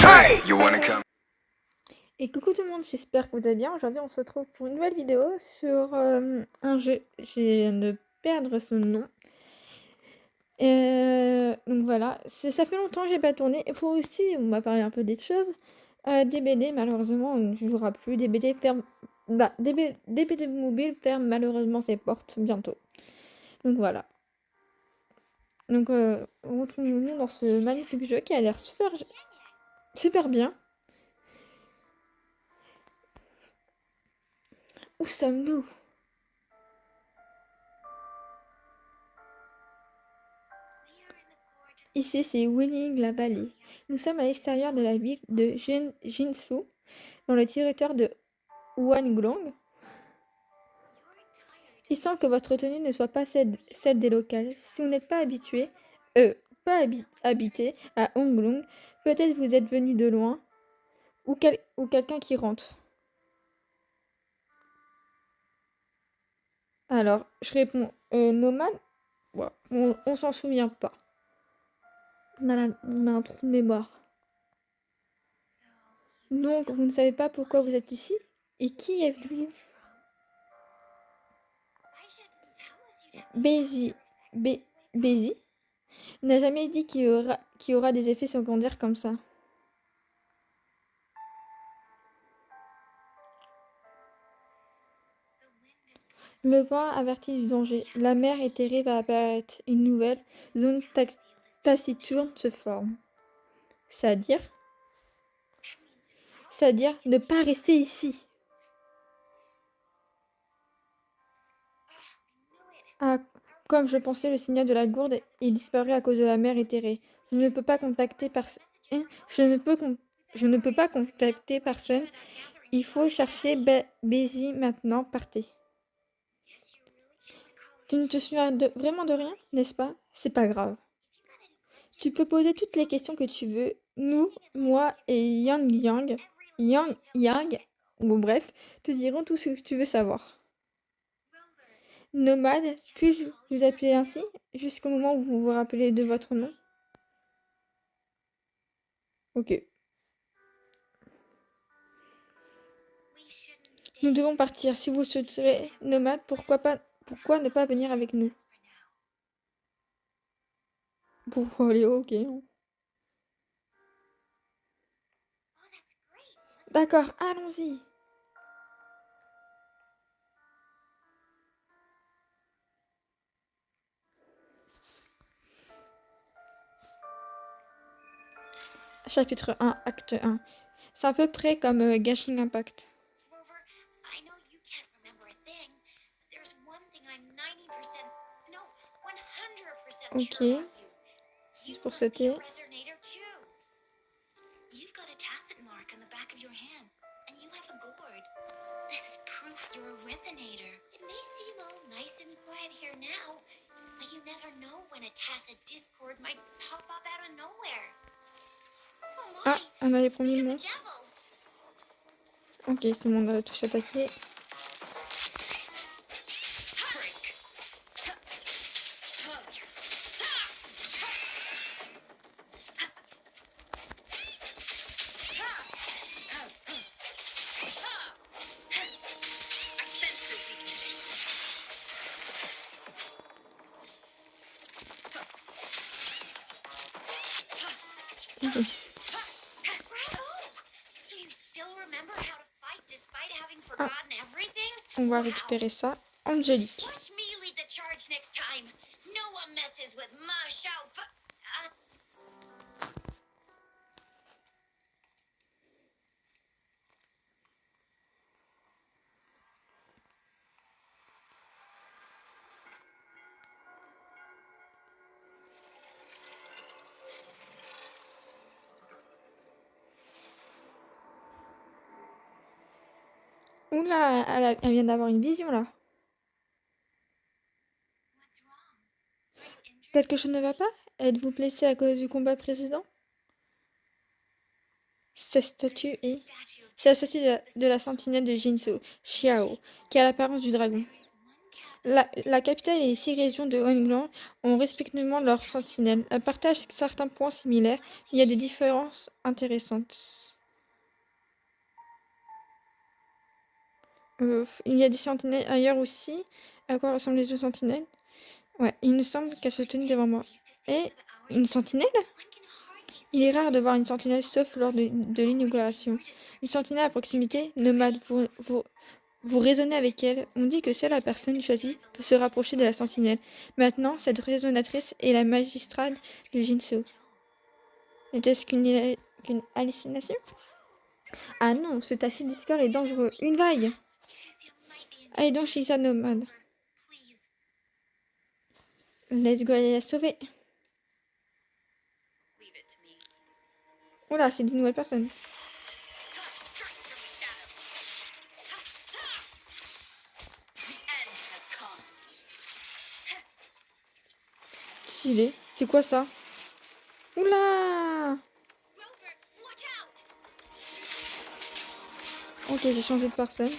Hey, you wanna come? Et coucou tout le monde, j'espère que vous allez bien. Aujourd'hui on se retrouve pour une nouvelle vidéo sur un jeu. Je viens de perdre son nom. Donc voilà, ça fait longtemps que j'ai pas tourné. Il faut aussi, on m'a parlé un peu des choses. Des BD, malheureusement, on ne jouera plus. Des BD ferment. Des BD mobiles ferment malheureusement ses portes bientôt. Donc voilà. Donc retrouvons-nous dans ce magnifique jeu qui a l'air super bien. Où sommes-nous? Ici, c'est Wuling la vallée. Nous sommes à l'extérieur de la ville de Jinsu, dans le territoire de Huanglong. Il semble que votre tenue ne soit pas celle des locales. Si vous n'êtes pas habité à Huanglong, peut-être vous êtes venu de loin, ou quelqu'un qui rentre. Alors, je réponds, nomade. Ouais, on s'en souvient pas. On a un trou de mémoire. Donc, vous ne savez pas pourquoi vous êtes ici? Et qui êtes-vous? Bézi n'a jamais dit qu'il y aura des effets secondaires comme ça. Le vent avertit du danger. La mer éthérée va apparaître. Une nouvelle zone taciturne se forme. C'est-à-dire ne pas rester ici. Ah, comme je pensais, le signal de la gourde est disparu à cause de la mer éthérée. Je ne peux pas contacter personne. Il faut chercher Bézi maintenant. Partez. Tu ne te souviens vraiment de rien, n'est-ce pas? C'est pas grave. Tu peux poser toutes les questions que tu veux. Nous, moi et Yang, bon bref, te dirons tout ce que tu veux savoir. Nomade, puis-je vous appeler ainsi jusqu'au moment où vous vous rappelez de votre nom? Ok. Nous devons partir. Si vous serez nomade, pourquoi ne pas venir avec nous? Pour aller, ok. D'accord, allons-y. Chapitre 1, acte 1. C'est à peu près comme Genshin Impact. Ok. 6 pour sauter. Ah, on a des premiers monstres. Ok, c'est bon, on a tous attaqué. Ah, on va récupérer ça. Angélique. Oula, elle vient d'avoir une vision là. Quelque chose ne va pas? Êtes-vous blessé à cause du combat précédent? C'est la statue de la sentinelle de Jinsu, Xiao, qui a l'apparence du dragon. La capitale et les 6 régions de Homeland ont respectivement leurs sentinelles. Elles partagent certains points similaires, mais il y a des différences intéressantes. Il y a des sentinelles ailleurs aussi. À quoi ressemblent les deux sentinelles? Ouais, il me semble qu'elles se tenaient devant moi. Et une sentinelle? Il est rare de voir une sentinelle sauf lors de l'inauguration. Une sentinelle à proximité, nomade, vous raisonnez avec elle. On dit que seule la personne choisie peut se rapprocher de la sentinelle. Maintenant, cette raisonnatrice est la magistrate de Jinso. Était-ce qu'une hallucination? Ah non, ce tacit discord est dangereux. Une vague! Allez donc, Shisa nomade. Let's go aller la sauver. Oula, c'est des nouvelles personnes. Stylé. C'est quoi ça? Oula! Ok, j'ai changé de personne.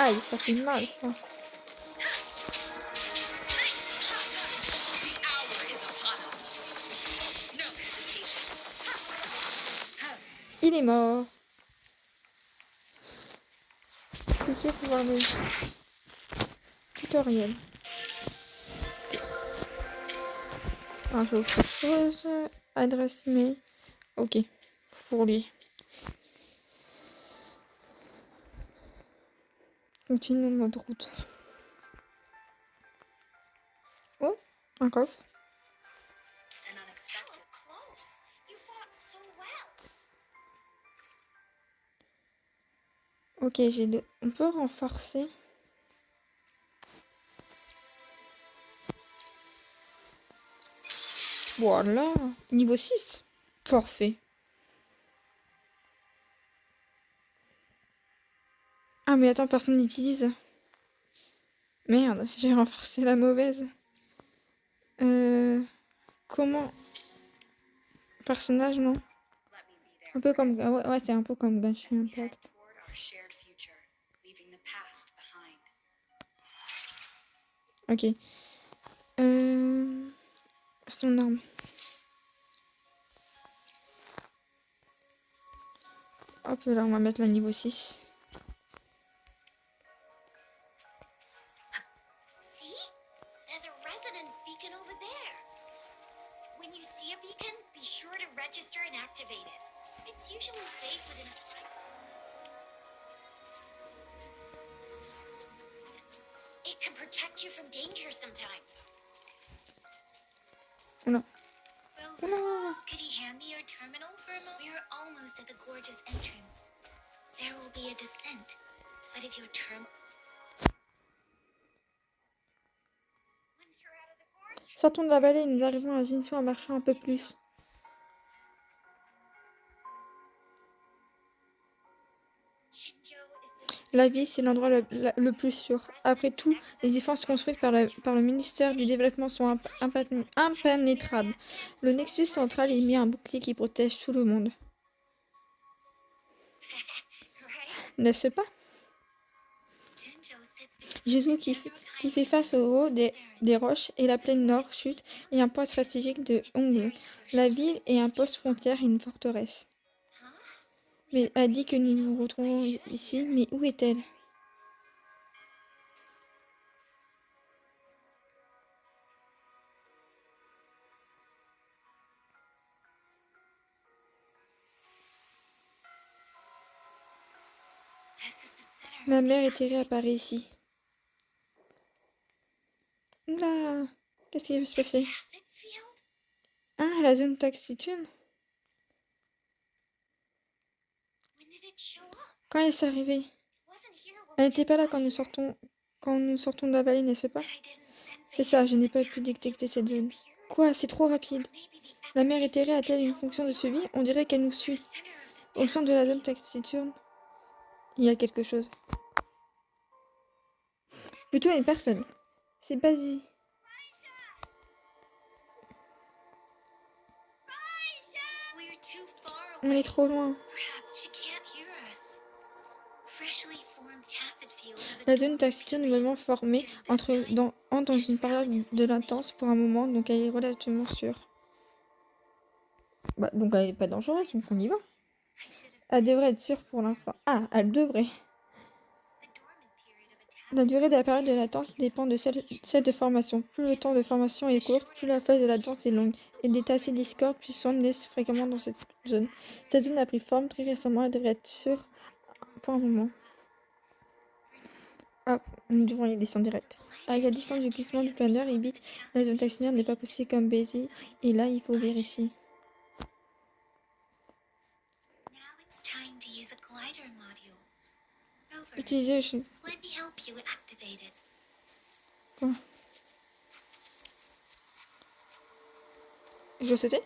Aïe, ça fait mal ça. Il est mort. Cliquez pour voir le tutoriel. Un peu autre chose. Adresse mail. Ok. Pour lui. Continuons notre route. Oh, un coffre. Ok, j'ai deux. On peut renforcer. Voilà. Niveau 6. Parfait. Ah mais attends, personne n'utilise. Merde, j'ai renforcé la mauvaise. Comment? Personnage, non? Un peu comme... ouais, c'est un peu comme Genshin Impact. Ok. Son arme. Hop là, on va mettre le niveau 6. Non. Non. Could he hand me your terminal for a moment? We are almost at the gorgeous entrance. There will be a descent, but if your term... Sortons de la vallée et nous arrivons à Jinso en marchant un peu plus. La ville, c'est l'endroit le plus sûr. Après tout, les défenses construites par le ministère du Développement sont impénétrables. Le Nexus central émet un bouclier qui protège tout le monde. N'est-ce pas? Jésus qui fait face au haut des roches et la plaine nord chute est un point stratégique de Honglong. La ville est un poste frontière et une forteresse. Mais a dit que nous nous retrouvons ici, mais où est-elle? Ma mère est terrée apparaît ici. Oula! Qu'est-ce qui va se passer? Ah, la zone taxitune? Quand est-ce arrivé? Elle n'était pas là quand nous sortons de la vallée, n'est-ce pas? C'est ça, je n'ai pas pu détecter cette zone. Quoi? C'est trop rapide. La mère éthérée a-t-elle une fonction de suivi? On dirait qu'elle nous suit. Au centre de la zone taciturne, il y a quelque chose. Plutôt une personne. C'est Basie. On est trop loin. La zone taciturne nouvellement formée entre dans une période de latence pour un moment, donc elle est relativement sûre. Bah, donc elle n'est pas dangereuse, donc on y va. Elle devrait être sûre pour l'instant. Ah, elle devrait. La durée de la période de latence dépend de celle de formation. Plus le temps de formation est court, plus la phase de latence est longue. Et des tassés discordes plus souvent naissent fréquemment dans cette zone. Cette zone a pris forme très récemment, elle devrait être sûre pour un moment. Hop, nous devons y descendre direct. Avec la distance du glissement du planeur, Ibit, la zone taxinaire n'est pas possible comme Basie, et là il faut vérifier. Utiliser le... Quoi? Je dois sauter?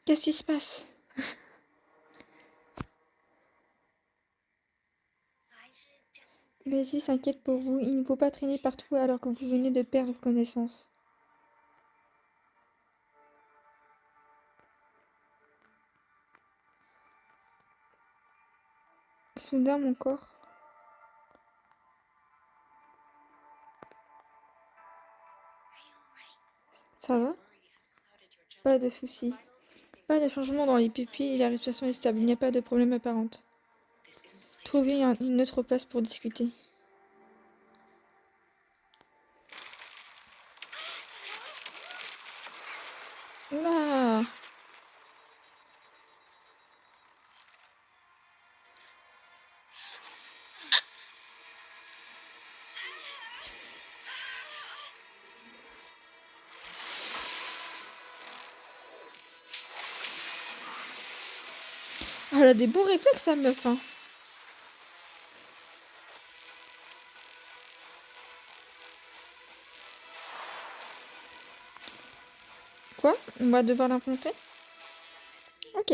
Qu'est-ce qui se passe? Basie s'inquiète pour vous. Il ne faut pas traîner partout alors que vous venez de perdre connaissance. Soudain, mon corps. Ça va? Pas de soucis. Pas de changement dans les pupilles et la respiration est stable. Il n'y a pas de problème apparent. Trouvez une autre place pour discuter. Oula! Elle a des bons réflexes, sa meuf, hein. Quoi? On va devoir l'affronter? Ok.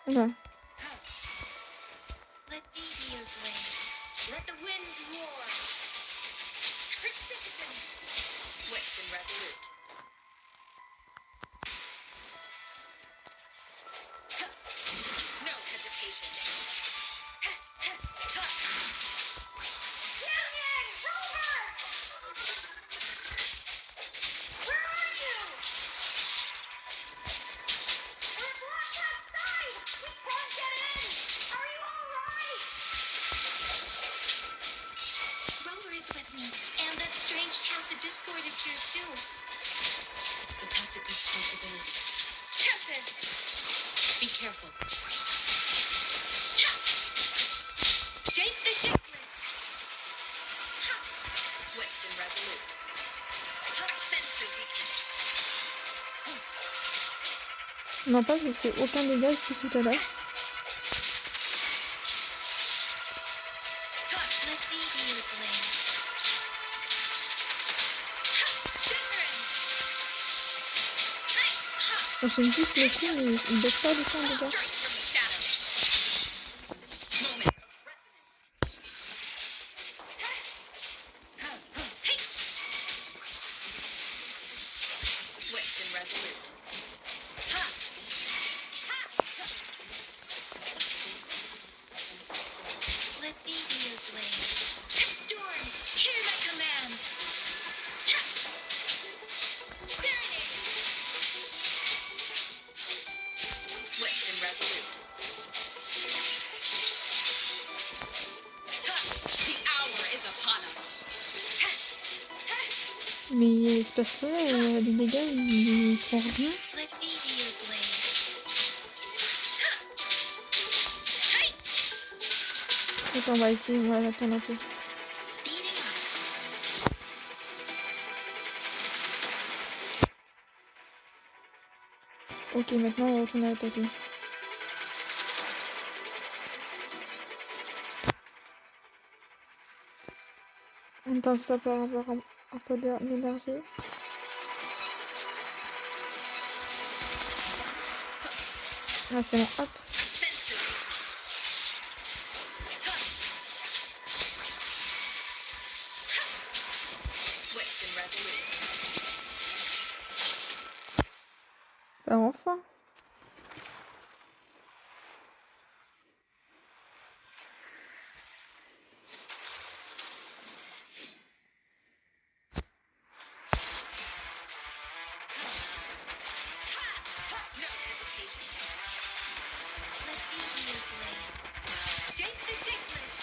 Voilà. Non, pas, j'ai fait aucun dégât ici tout à l'heure. J'aime juste le coup, mais il baisse pas du tout en dégâts. Strike from the shadows. Moment of resonance. Hey. Swift and resolute. Ha. Let me be your blade. Storm, hear my command. Serenade. Swift and resolute. The hour is upon us. Mais il se passe quoi? Les dégâts, ils font rien. Let me be your blade. Hey. Attends, on va essayer, on va attendre un peu. Speeding up. Ok, maintenant on va retourner attaquer. On tente ça pour avoir un peu d'énergie. Ah, c'est bon, hop. Sensor. Swift and resolute. Bah, enfin. No hesitation. Let me be your blade. Shake the shapeless.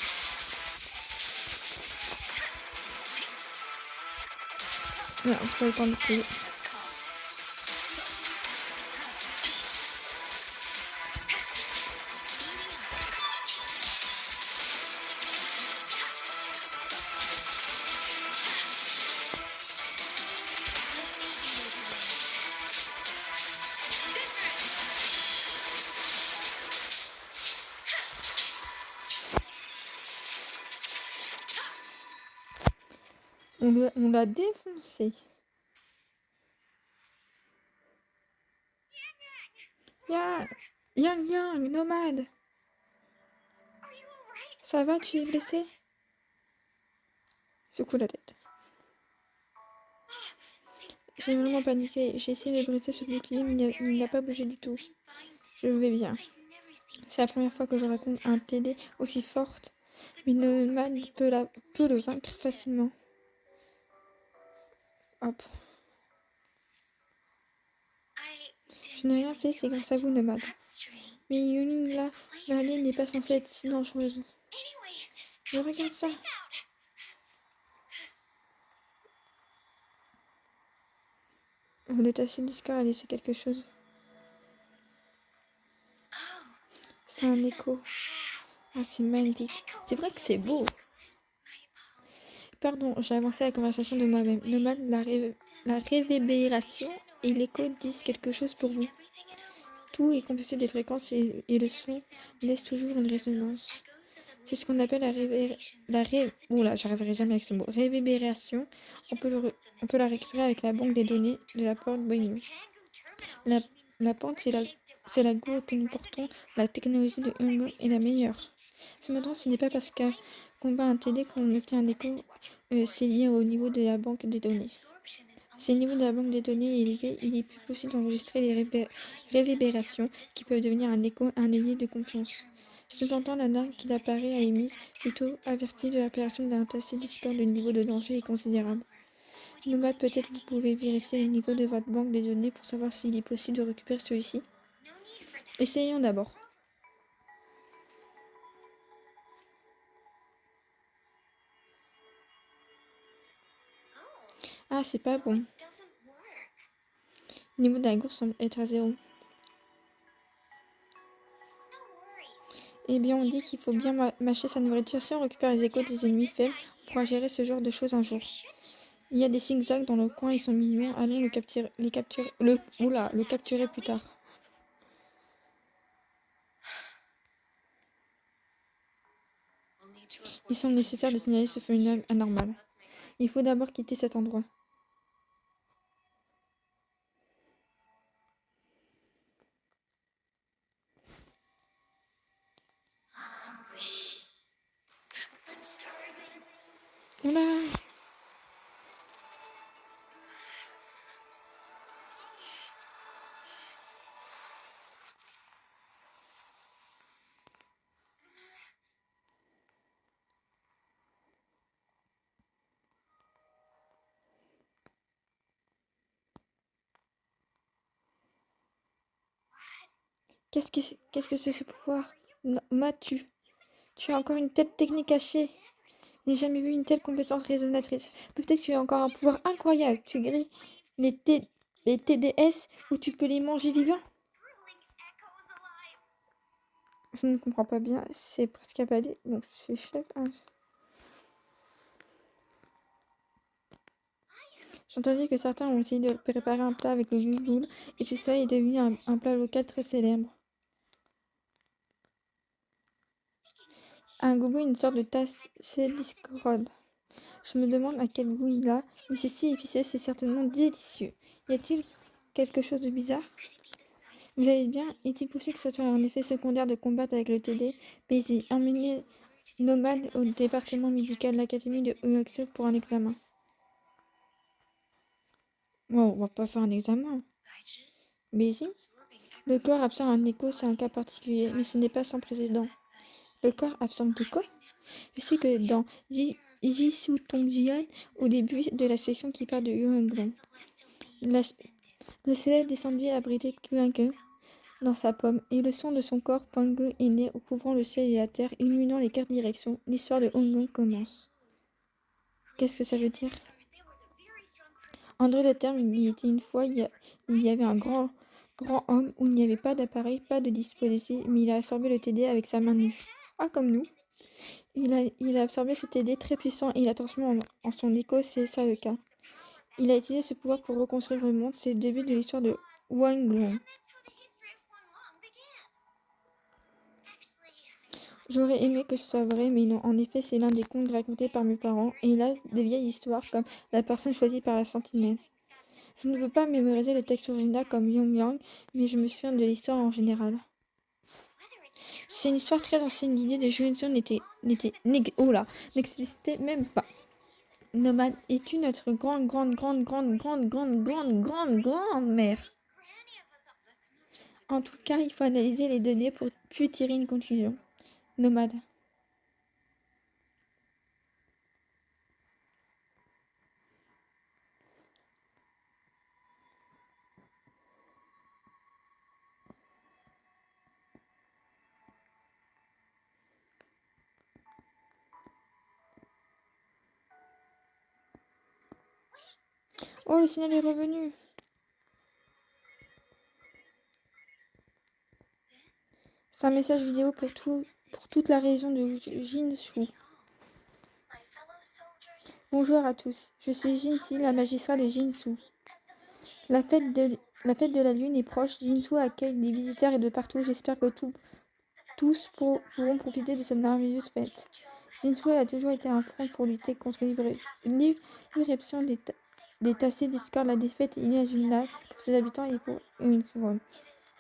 Ouais, on se pas le temps d'essayer. Has come. Speeding up. Let me be your blade. Different. On l'a défoncé. Yang, nomade. Are you alright? Ça va, tu es blessé? Secoue la tête. J'ai vraiment paniqué. J'ai essayé de briser ce bouclier, mais il n'a pas bougé du tout. Je vais bien. C'est la première fois que je raconte un TD aussi forte, mais le nomade peut le vaincre facilement. Hop. Je n'ai rien fait, c'est grâce à vous, nomade. Mais Yuling là, Marley n'est pas censée être si dangereuse. Je regarde ça. Le tassis Discord a laissé quelque chose. C'est un écho. Ah, c'est magnifique. C'est vrai que c'est beau. Pardon, j'ai avancé la conversation de moi-même. Nomade, la réverbération et l'écho disent quelque chose pour vous. Tout est composé des fréquences et le son laisse toujours une résonance. C'est ce qu'on appelle j'arriverai jamais avec ce mot. Réverbération. On peut la récupérer avec la banque des données de la porte Boeing. La pente, c'est la gourde que nous portons. La technologie de Hunger est la meilleure. Cependant, ce n'est pas parce qu'on bat un TD qu'on obtient un écho. C'est lié au niveau de la banque des données. Si le niveau de la banque des données est élevé, il est plus possible d'enregistrer les réverbérations qui peuvent devenir un écho, un allié de confiance. Cependant, l'alarme qu'il apparaît à émise plutôt avertit de l'apparition d'un tassis Discord. Le niveau de danger est considérable. Nomade, peut-être vous pouvez vérifier le niveau de votre banque des données pour savoir s'il est possible de récupérer celui-ci. Essayons d'abord. Ah, c'est pas bon. Le niveau de la gourde semble être à 0. Eh bien, on dit qu'il faut bien mâcher sa nourriture. Si on récupère les échos des ennemis faibles, on pourra gérer ce genre de choses un jour. Il y a des zigzags dans le coin, ils sont mignons. Allons le capturer plus tard. Il semble nécessaire de signaler ce phénomène anormal. Il faut d'abord quitter cet endroit. Oula. Qu'est-ce que c'est ce pouvoir? Non, Matt, tu as encore une telle technique cachée. Je n'ai jamais vu une telle compétence résonatrice. Peut-être que tu as encore un pouvoir incroyable. Tu grilles les, les TDS ou tu peux les manger vivants. Je ne comprends pas bien. C'est presque avalé. Donc je suis chef. Ah. J'ai entendu que certains ont essayé de préparer un plat avec le glouglou et puis ça est devenu un plat local très célèbre. Un goubou est une sorte de tasse discorde. Je me demande à quel goût il a, mais c'est si épicé, c'est certainement délicieux. Y a-t-il quelque chose de bizarre? Vous allez bien? Est-il possible que ce soit un effet secondaire de combattre avec le TD? Baisy, emmenez Nomade au département médical de l'Académie de Oxford pour un examen. Bon, on va pas faire un examen. Baisy? Le corps absorbe un écho, c'est un cas particulier, mais ce n'est pas sans précédent. Le corps absorbe de quoi? Je sais que dans Jisoo Tongjian, au début de la section qui parle de Yuanglong, le célèbre descendu abritait Kuange dans sa pomme, et le son de son corps Pangue est né, couvrant le ciel et la terre, illuminant les quatre directions. L'histoire de Hong Kong commence. Qu'est-ce que ça veut dire? En d'autres de termes, il y était une fois, il y avait un grand homme où il n'y avait pas d'appareil, pas de dispositif, mais il a absorbé le TD avec sa main nue. Ah, comme nous. Il a absorbé ce TD très puissant et il a transformé en son écho, c'est ça le cas. Il a utilisé ce pouvoir pour reconstruire le monde, c'est le début de l'histoire de Wanglong. J'aurais aimé que ce soit vrai, mais non. En effet, c'est l'un des contes racontés par mes parents, et il a des vieilles histoires comme la personne choisie par la sentinelle. Je ne peux pas mémoriser le texte original comme Yang, mais je me souviens de l'histoire en général. C'est une histoire très ancienne. L'idée de Junetsu n'existait même pas. Nomade, es-tu notre grande-mère? En tout cas, il faut analyser les données pour puis tirer une conclusion. Nomade. Oh, le signal est revenu. C'est un message vidéo pour toute la région de Jinsu. Bonjour à tous, je suis Jinsi, la magistrate de Jinsu. La fête de la lune est proche. Jinsu accueille des visiteurs et de partout. J'espère que tous pourront profiter de cette merveilleuse fête. Jinsu a toujours été un front pour lutter contre l'irruption des tassés discorde. La défaite est inimaginable pour ses habitants et pour une couronne.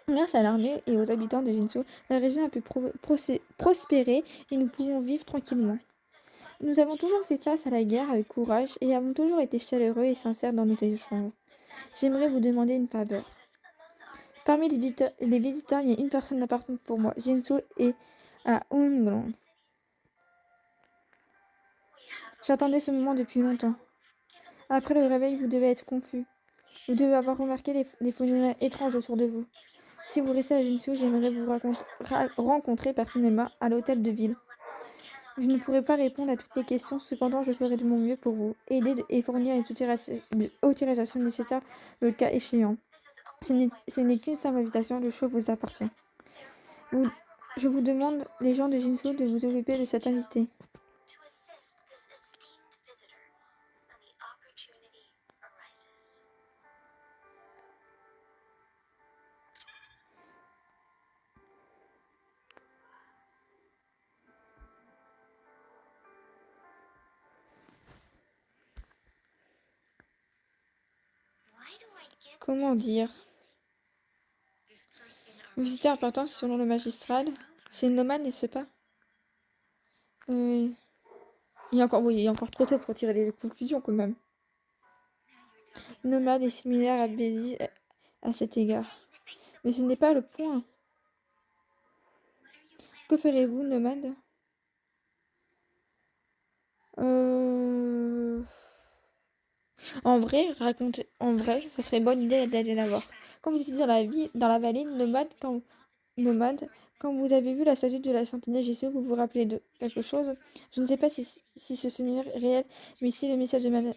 Grâce à l'armée et aux habitants de Jinsu, la région a pu prospérer et nous pouvons vivre tranquillement. Nous avons toujours fait face à la guerre avec courage et avons toujours été chaleureux et sincères dans nos échanges. J'aimerais vous demander une faveur. Parmi les visiteurs, il y a une personne importante pour moi. Jinsu est à Hunglong. J'attendais ce moment depuis longtemps. Après le réveil, vous devez être confus. Vous devez avoir remarqué les phénomènes étranges autour de vous. Si vous restez à Jinsu, j'aimerais vous rencontrer personnellement à l'hôtel de ville. Je ne pourrai pas répondre à toutes les questions, cependant je ferai de mon mieux pour vous aider et fournir les autorisations nécessaires le cas échéant. Ce n'est qu'une simple invitation, le choix vous appartient. Je vous demande, les gens de Jinsu, de vous occuper de cet invité. Comment dire? Visiteur important selon le magistral. C'est Nomade, n'est-ce pas? Oui. Il est encore, oui, il est encore trop tôt pour tirer des conclusions quand même. Nomade est similaire à Bézi à cet égard. Mais ce n'est pas le point. Que ferez-vous, Nomade? Euh... En vrai, ça serait une bonne idée d'aller la voir. Quand vous étiez dans la vallée nomade, quand vous avez vu la statue de la Sentinelle Jessup, vous vous rappelez de quelque chose? Je ne sais pas si ce souvenir est réel, mais si le message de Madame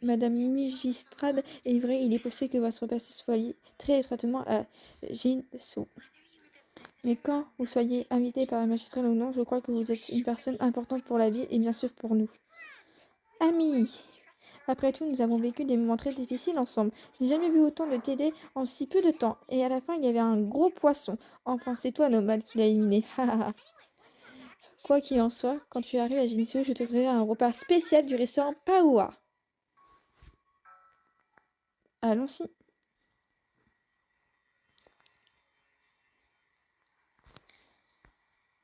Magistrade est vrai, il est possible que votre passé soit lié très étroitement à Jinsu. Mais quand vous soyez invité par la magistrate ou non, je crois que vous êtes une personne importante pour la vie et bien sûr pour nous. Amis! Après tout, nous avons vécu des moments très difficiles ensemble. Je n'ai jamais vu autant de TD en si peu de temps. Et à la fin, il y avait un gros poisson. Enfin, c'est toi, Nomade, qui l'a éliminé. Quoi qu'il en soit, quand tu arrives à Geneseo, je te ferai un repas spécial du restaurant Paoa. Allons-y.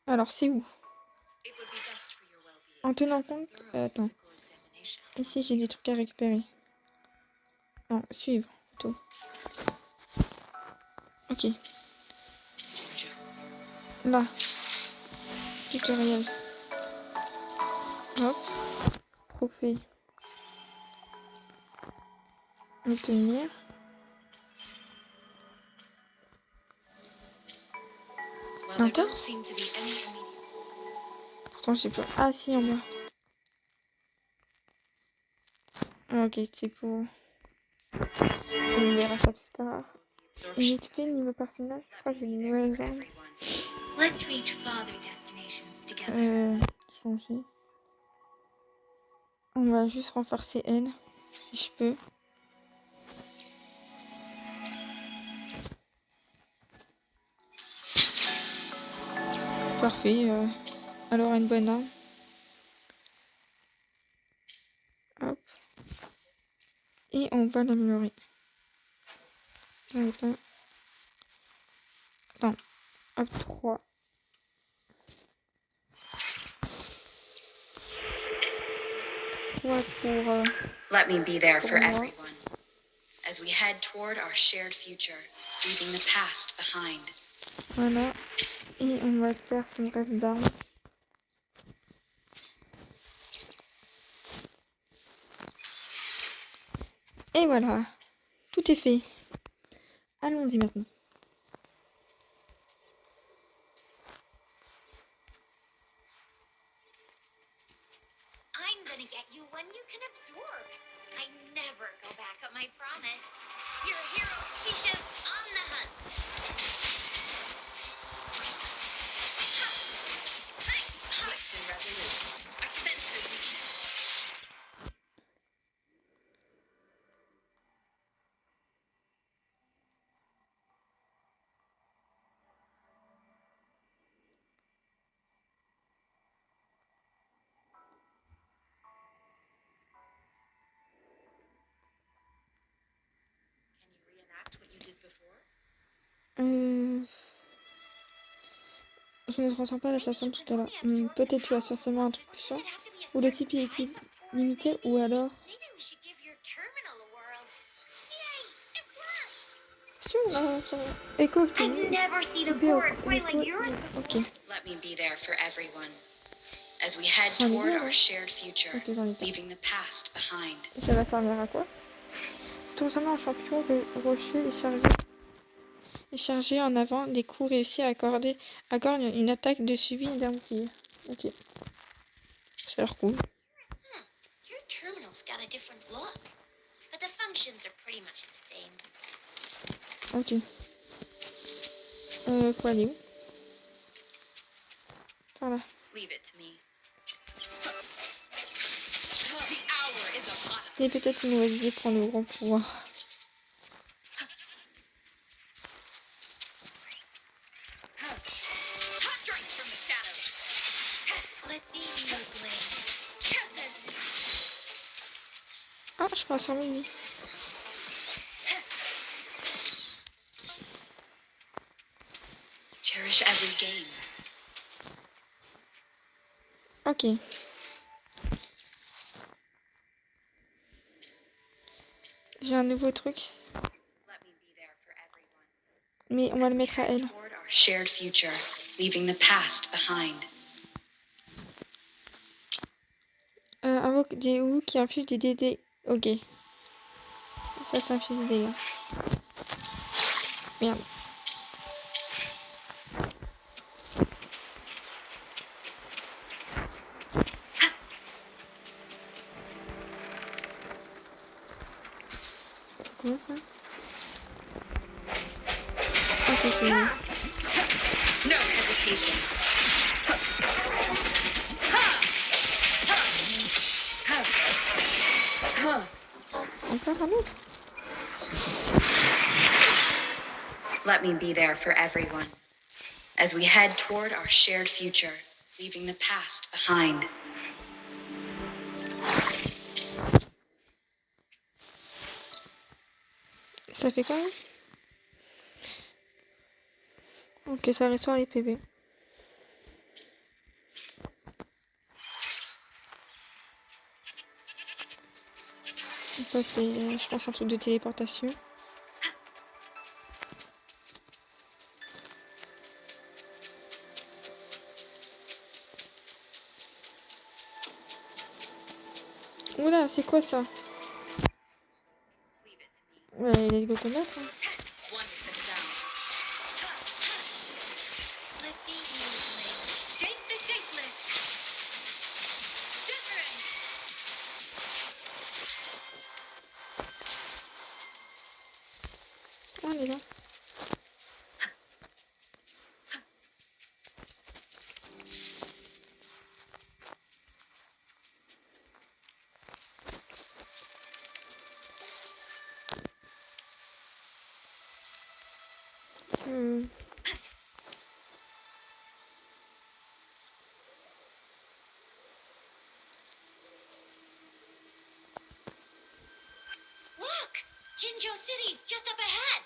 Alors, c'est où? En tenant compte... attends. Ici, j'ai des trucs à récupérer. Non, suivre, plutôt. Ok. Là. Tutoriel. Hop. Trophée. Obtenir. Encore? Pourtant, je sais pas. Ah, si, en bas. Ah, ok, c'est pour... On verra ça plus tard. Et vite fait, niveau personnage, je crois que j'ai une nouvelle arme. Changer. On va juste renforcer elle, si je peux. Parfait. Alors, une bonne arme. Hop. Et on va l'améliorer. Attends. Hop, 3. Pour... Let me be there for moi. everyone as we head toward our shared future, leaving the past behind. Voilà. Et on va faire son reste d'armes. Et voilà. Tout est fait. Allons-y maintenant. I'm gonna get you one you can absorb. I never go back on my promise. Your hero, Shisha's on the hunt. Swift and resolute. I sense her weakness. Can you reenact what you did before? Je ne ressens pas la sensation de tout à l'heure. Peut-être tu as forcément un truc plus fort. Ou le type est limité, ou alors... Maybe we should give your terminal a whirl. Yay! It worked! Si, écho, I've never seen a board quite like yours ok. before. Let me be there for everyone as we head J'en ai toward deux, our hein. shared future, Ok, j'en ai pas. leaving the past behind. Et ça va servir à quoi? Transformer un champion rocher et chargé en avant des coups réussis à accorde une attaque de suivi d'un bouclier. Ok. Ça a l'air cool. Your terminal's got a different look, but the functions are pretty much the same. Ok. Faut aller où? Voilà. Leave it to me. The hour is upon us. C'est peut-être une mauvaise idée pour le grand pouvoir. Strike from the shadows. Let me use the blade. Ah, je crois sur lui. Cherish every game. Ok. J'ai un nouveau truc, Let me be there for everyone. mais on va le As we mettre à head elle. toward our shared future, leaving the past behind. Invoque des ou qui inflige des dégâts. Ok, ça inflige des dégâts. Merde. C'est quoi ça? Ah, c'est fini. No hesitation. Encore un autre? Let me be there for everyone. As we head toward our shared future, leaving the past behind. Ça fait quoi? Ok, ça restaure les PV. Ça c'est, je pense, un truc de téléportation. Oula, c'est quoi ça? Leave it to me. Ouais, let's go combattre. Hein. One with the sound. Flippy movement. Shake the shapeless. Different. Ah, on est là. Hmm. Look! Jinjo City's just up ahead.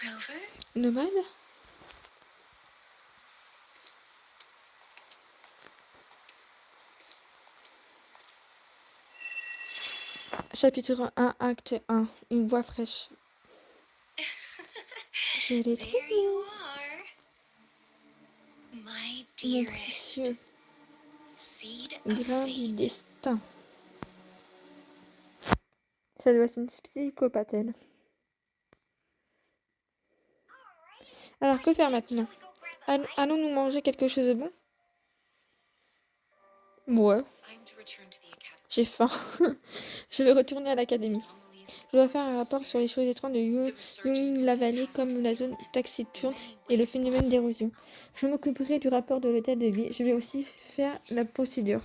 Rover? Nomade? Chapitre 1, acte 1. Une voix fraîche. Je l'ai There trouvé. you are. My Mon dearest. précieux Seed of grain du fate. destin. Ça doit être une psychopathe, elle. Alors, que faire maintenant? Allons-nous manger quelque chose de bon? Ouais, I'm to return to the academy. j'ai faim. Je vais retourner à l'académie. Je dois faire un rapport sur les choses étranges de Yung-la-Vallée comme la zone taciturne et le phénomène d'érosion. Je m'occuperai du rapport de l'hôtel de ville. Je vais aussi faire la procédure.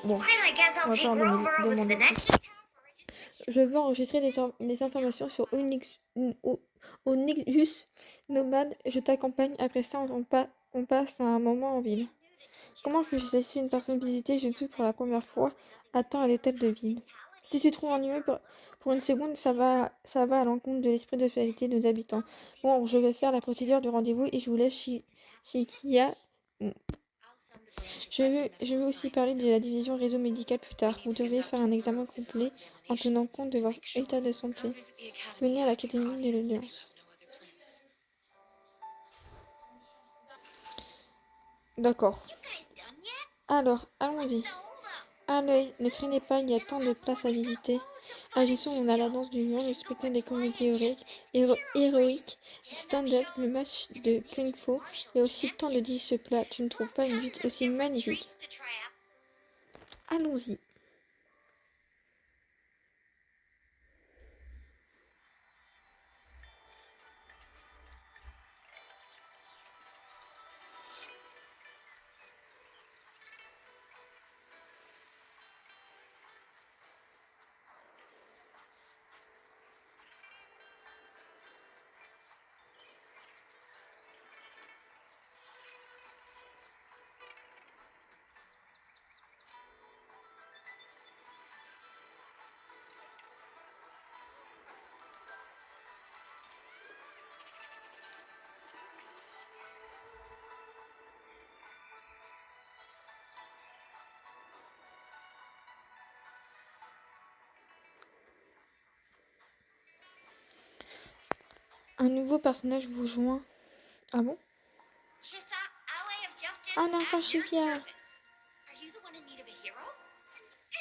Bon, on va pas en demander plus. Je veux enregistrer des informations sur Onyx Nomade. Je t'accompagne. Après ça, on passe à un moment en ville. Comment puis-je laisser une personne visiter Jinsu pour la première fois à temps à l'hôtel de ville? Si tu trouves ennuyeux pour une seconde, ça va à l'encontre de l'esprit d'hospitalité de nos habitants. Bon, je vais faire la procédure de rendez-vous et je vous laisse Shikiya. Je veux aussi parler de la division réseau médical plus tard. Vous devez faire un examen complet en tenant compte de votre état de santé. Venez à l'académie de l'audience. D'accord. Alors, allons-y. À l'œil, ne traînez pas, il y a tant de places à visiter. Agissons, on a la danse du lion, le spectacle des comédies héroïques, stand-up, le match de Kung Fu, et aussi tant de délicieux plats. Tu ne trouves pas une vue aussi magnifique? Allons-y. Un nouveau personnage vous joint. Ah bon? Chissa, ally of justice, Un enfant at your Shifia. service. Are you the one in need of a hero?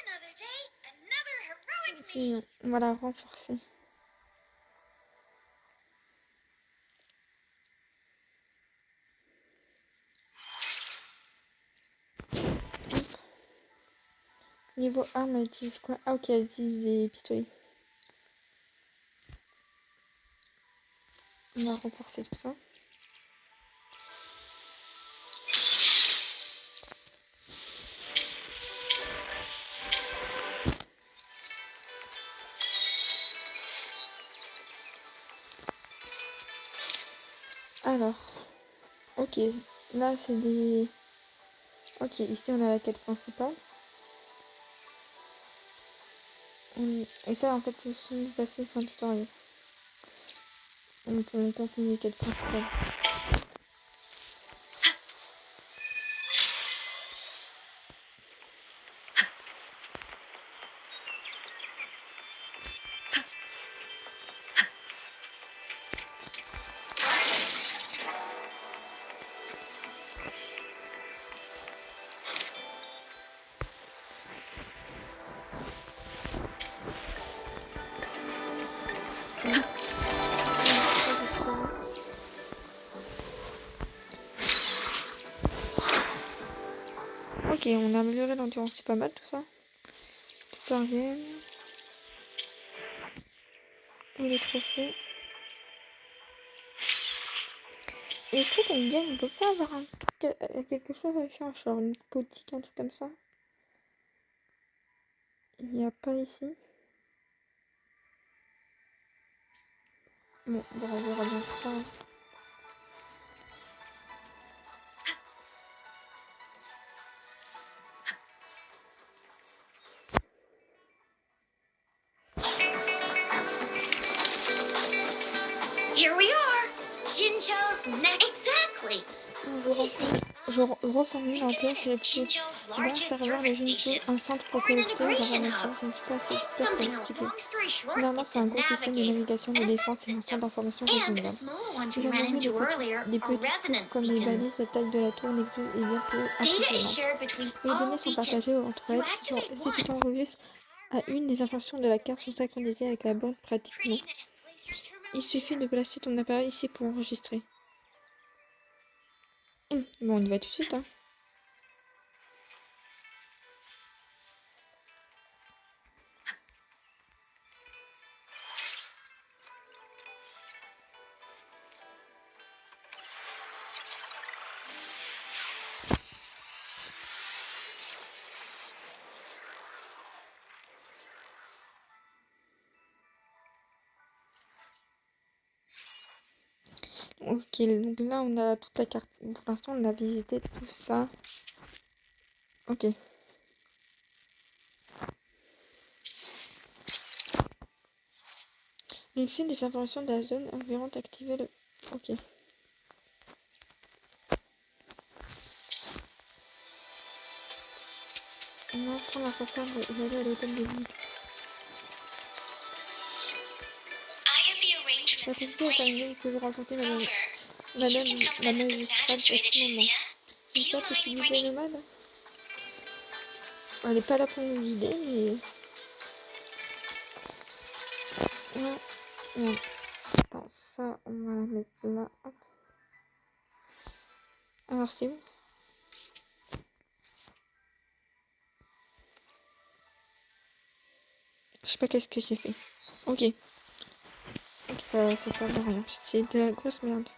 Another day, another heroic me. Puis on va la renforcer. Niveau arme, elle utilise quoi? Ah ok, elle utilise des pistolets. On va renforcer tout ça. Alors, ok, là c'est des... Ok, ici on a la quête principale. Et ça en fait, si vous passez, c'est un tutoriel. On peut continuer les quêtes principales. Ok, on a amélioré l'endurance, c'est pas mal tout ça. Tutoriel. Et les trophées. Et tout qu'on gagne, on peut pas avoir un truc, quelque chose à faire, genre une politique, un truc comme ça. Il n'y a pas ici. Bon, on verra bien plus tard. Here we are. Jinjo's neck. Exactly. Je reformule un peu, c'est plus Jinjo's dans largest serveur de service Jinju, station. un centre pour Or an collecter et integration ramasser. hub. Je ne suis pas assez It's expert pour something a l'expliquer. long story short. Finalement, It's c'est a un gros système de navigator, navigation, de an défense et un defense centre d'information system, and the régional. smaller ones Si we j'en ran oublie into earlier des are petits resonance comme les beacons. balises, la taille de la tour Nexus est bien peu Data is impressionnante. shared between Les all données sont partagées beacons. entre You elles. activate Si tu one. t'enregistres à une, les informations de la carte sont synchronisées avec la bande pratiquement. Pretty nice place your Il terminal suffit here. de placer ton appareil ici pour enregistrer. Bon, on y va tout de suite, hein. Ok, donc là on a toute la carte. Pour l'instant on a visité tout ça. Ok. Ici des informations de la zone environnante activer le. Ok. On va prendre la façon d'aller à l'hôtel de ville. La petite est terminée, que je rencontrer madame la magistrate à tout moment. C'est ça que tu dis des nomades? Elle est pas là pour nous guider, mais... Ouais. Ouais. Attends, ça, on va la mettre là. Hop. Alors, c'est où? Je sais pas qu'est-ce que j'ai fait. Ok. Ok, ça sert de rien. C'est de la grosse merde.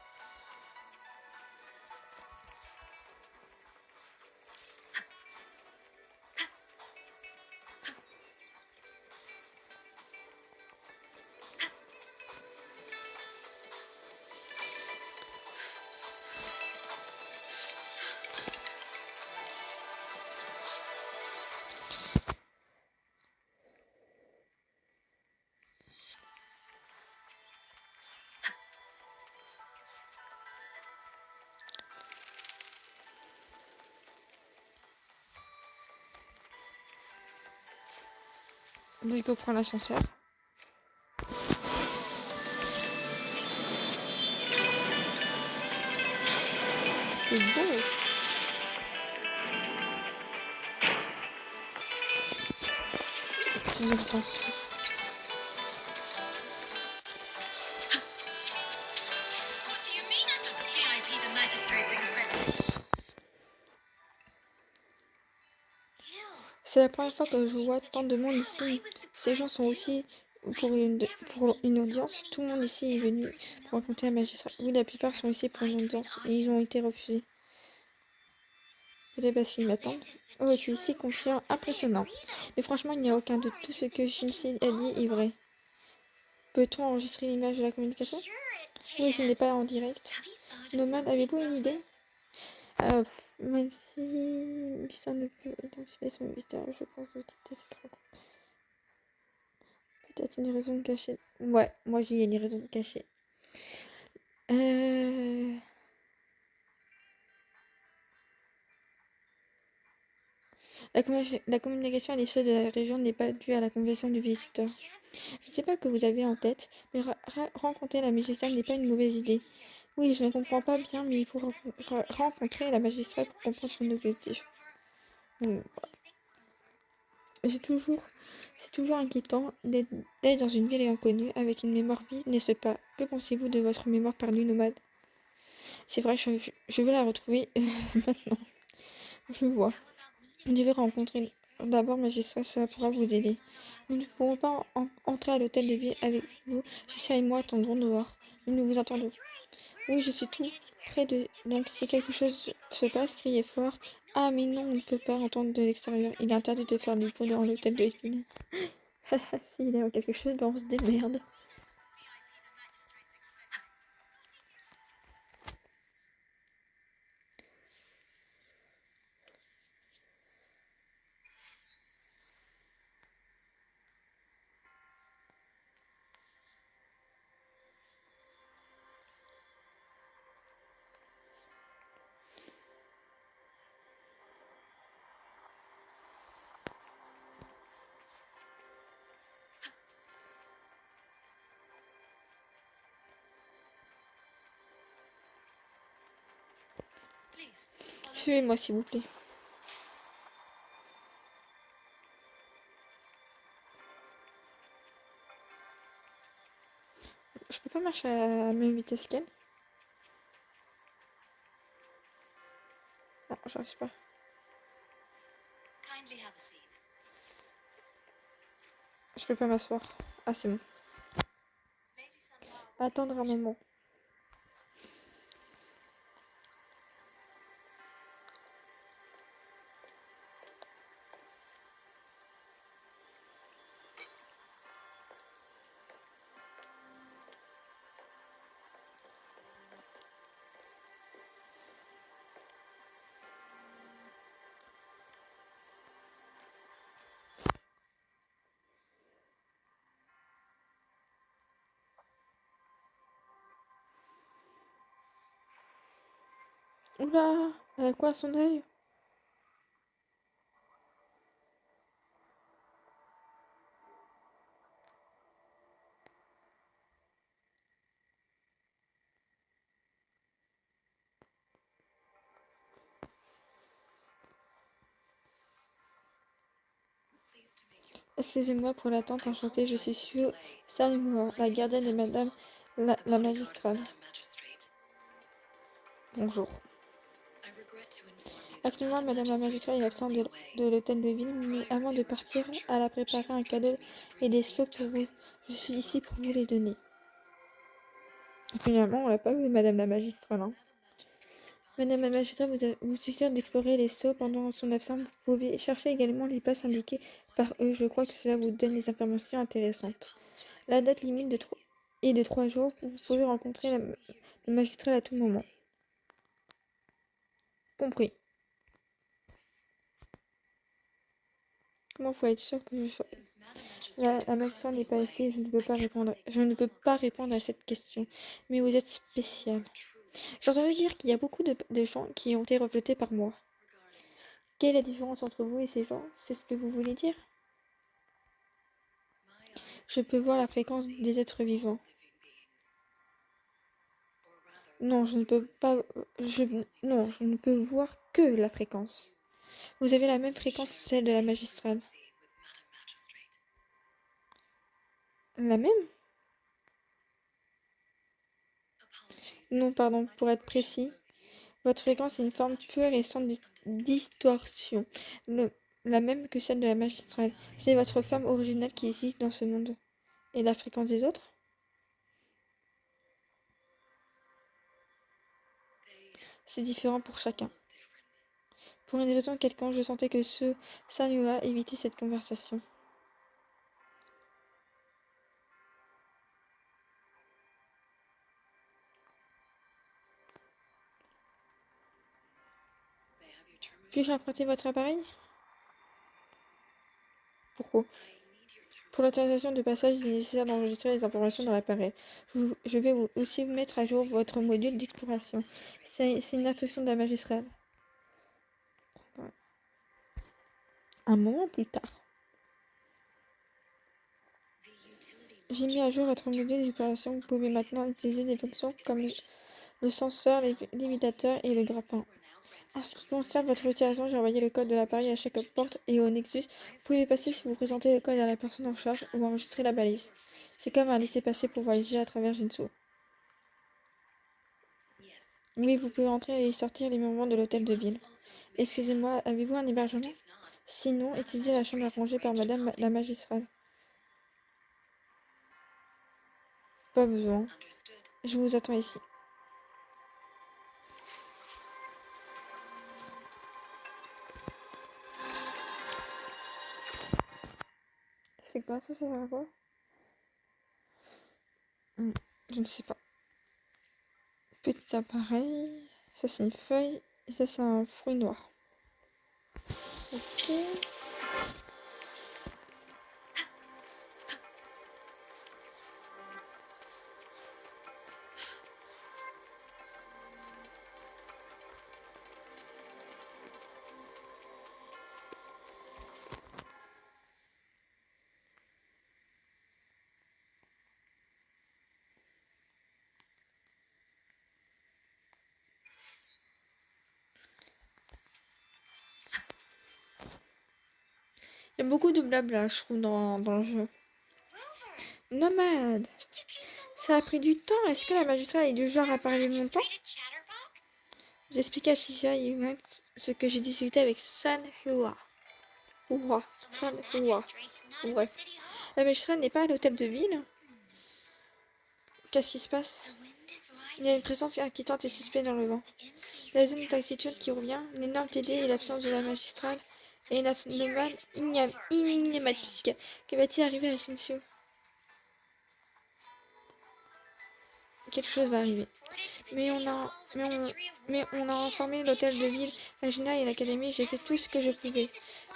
Let's go prendre l'ascenseur. C'est beau. Je le sens. Do you mean I'm not the VIP the magistrates expected? C'est la première fois que je vois tant de monde ici. Ces gens sont aussi pour une audience. Tout le monde ici est venu pour rencontrer un magistrat. Oui, la plupart sont ici pour une audience et ils ont été refusés. Peut-être parce qu'ils m'attendent. Oh, tu es si confiant, impressionnant. Mais franchement, il n'y a aucun doute. Tout ce que Shinsei a dit est vrai. Peut-on enregistrer l'image de la communication? Oui, ce n'est pas en direct. Nomade, avez-vous une idée? Même si Mystère ne peut identifier son mystère, je pense que quitter cette rencontre. Peut-être une raison cachée. Ouais, moi j'y ai une raison cachée. La communication à l'échelle de la région n'est pas due à la conversion du visiteur. Je ne sais pas ce que vous avez en tête, mais rencontrer la magistrate n'est pas une mauvaise idée. Oui, je ne comprends pas bien, mais il faut rencontrer la magistrate pour comprendre son objectif. Hmm. C'est toujours inquiétant d'être dans une ville inconnue avec une mémoire vide, n'est-ce pas? Que pensez-vous de votre mémoire perdue, nomade? C'est vrai, je veux la retrouver maintenant. Je vois. Vous devez rencontrer d'abord magistrat, cela pourra vous aider. Nous ne pourrons pas entrer à l'hôtel de ville avec vous. Chicha et moi attendrons dehors. Nous vous attendons. Oui, je suis tout près de... Donc, si quelque chose se passe, criez fort. Ah, mais non, on ne peut pas entendre de l'extérieur. Il est interdit de faire du bruit dans l'hôtel de ville. S'il y a quelque chose, ben on se démerde. Suivez-moi, s'il vous plaît. Je peux pas marcher à la même vitesse qu'elle? Non, j'arrive pas. Kindly have a seat. Je peux pas m'asseoir. Ah, c'est bon. Attendre un moment. Oula, elle a quoi à son œil? Excusez-moi pour l'attente, enchantée, je suis Sue Sanmua, la gardienne de Madame la magistrale. Bonjour. Actuellement, Madame la magistrale est absente de l'hôtel de ville, mais avant de partir, elle a préparé un cadeau et des seaux pour vous. Je suis ici pour vous les donner. Finalement, on l'a pas vu, Madame la magistrale. Hein. Madame la magistrale vous suggère d'explorer les seaux pendant son absence. Vous pouvez chercher également les passes indiquées par eux. Je crois que cela vous donne des informations intéressantes. La date limite est de 3 jours. Vous pouvez rencontrer le magistrat à tout moment. Compris. Comment faut être sûr que je sois... La magistrate n'est pas ici, je ne peux pas répondre. Je ne peux pas répondre à cette question. Mais vous êtes spécial. J'ai entendu dire qu'il y a beaucoup de gens qui ont été rejetés par moi. Quelle est la différence entre vous et ces gens? C'est ce que vous voulez dire? Je peux voir la fréquence des êtres vivants. Non, je ne peux pas... Non, je ne peux voir que la fréquence. Vous avez la même fréquence, celle de la magistrale. La même? Non, pardon, pour être précis. Votre fréquence est une forme pure et sans distorsion. La même que celle de la magistrale. C'est votre forme originale qui existe dans ce monde. Et la fréquence des autres? C'est différent pour chacun. Pour une raison quelconque, je sentais que ce Sanua évitait cette conversation. Puis-je emprunter votre appareil? Pourquoi? Pour l'autorisation de passage, il est nécessaire d'enregistrer les informations dans l'appareil. Je vais aussi mettre à jour votre module d'exploration. C'est une instruction de la magistrale. Un moment plus tard. J'ai mis à jour votre module d'exploration. Vous pouvez maintenant utiliser des fonctions comme le senseur, l'évitateur et le grappin. En ce qui concerne votre utilisation, j'ai envoyé le code de l'appareil à chaque porte et au Nexus. Vous pouvez passer si vous présentez le code à la personne en charge ou enregistrer la balise. C'est comme un laissez-passer pour voyager à travers Jinsu. Oui, vous pouvez entrer et sortir librement de l'hôtel de ville. Excusez-moi, avez-vous un hébergement? Sinon, utilisez la chambre arrangée par Madame la magistrale. Pas besoin. Je vous attends ici. C'est quoi ça? Ça sert à quoi? Je ne sais pas. Petit appareil. Ça c'est une feuille. Et ça c'est un fruit noir. Ok. Il y a beaucoup de blabla, je trouve, dans le jeu. Nomade. Ça a pris du temps. Est-ce que la magistrale est du genre à parler longtemps? J'explique à Shisha et Yuman ce que j'ai discuté avec San Hua. San Hua. Bref. La magistrale n'est pas à l'hôtel de ville. Qu'est-ce qui se passe? Il y a une présence inquiétante et suspecte dans le vent. La zone d'inquiétude qui revient, l'énorme TD et l'absence de la magistrale, et une nomade inématique. Que va-t-il arriver à Shinsu? Quelque chose va arriver. Mais on a informé l'hôtel de ville, la Gina et l'académie. J'ai fait tout ce que je pouvais.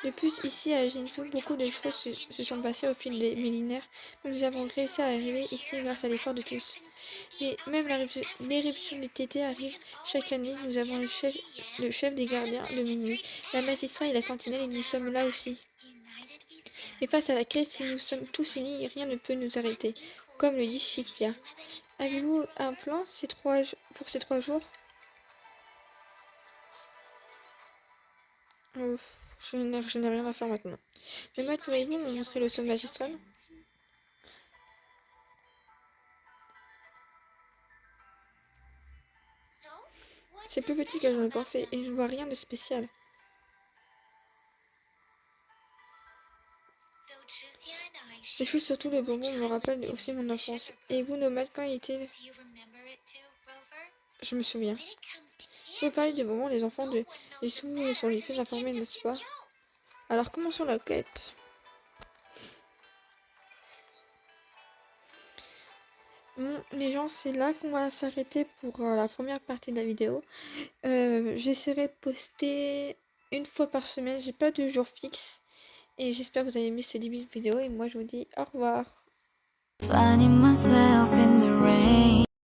De plus, ici à Jinsu, beaucoup de choses se sont passées au fil des millénaires. Mais nous avons réussi à arriver ici grâce à l'effort de tous. Et même l'éruption du TT arrive chaque année. Nous avons le chef des gardiens de minuit, la magistrat et la sentinelle, et nous sommes là aussi. Mais face à la crise, si nous sommes tous unis, rien ne peut nous arrêter. Comme le dit Shikia. Avez-vous un plan pour ces 3 jours? Je n'ai rien à faire maintenant. Mais moi, pourriez-vous me montrer le sol magistral? C'est plus petit que je ne pensais et je ne vois rien de spécial. Ces choses, surtout le bonbon, me rappellent aussi mon enfance. Et vous, nomade, quand était... Je me souviens. Si vous parlez de bonbons, les enfants de Jinsu sont les plus informés, n'est-ce pas? Alors commençons la quête. Bon, les gens, c'est là qu'on va s'arrêter pour la première partie de la vidéo. J'essaierai de poster une fois par semaine, j'ai pas de jour fixe. Et j'espère que vous avez aimé ce début de vidéo et moi je vous dis au revoir. Finding myself in the rain.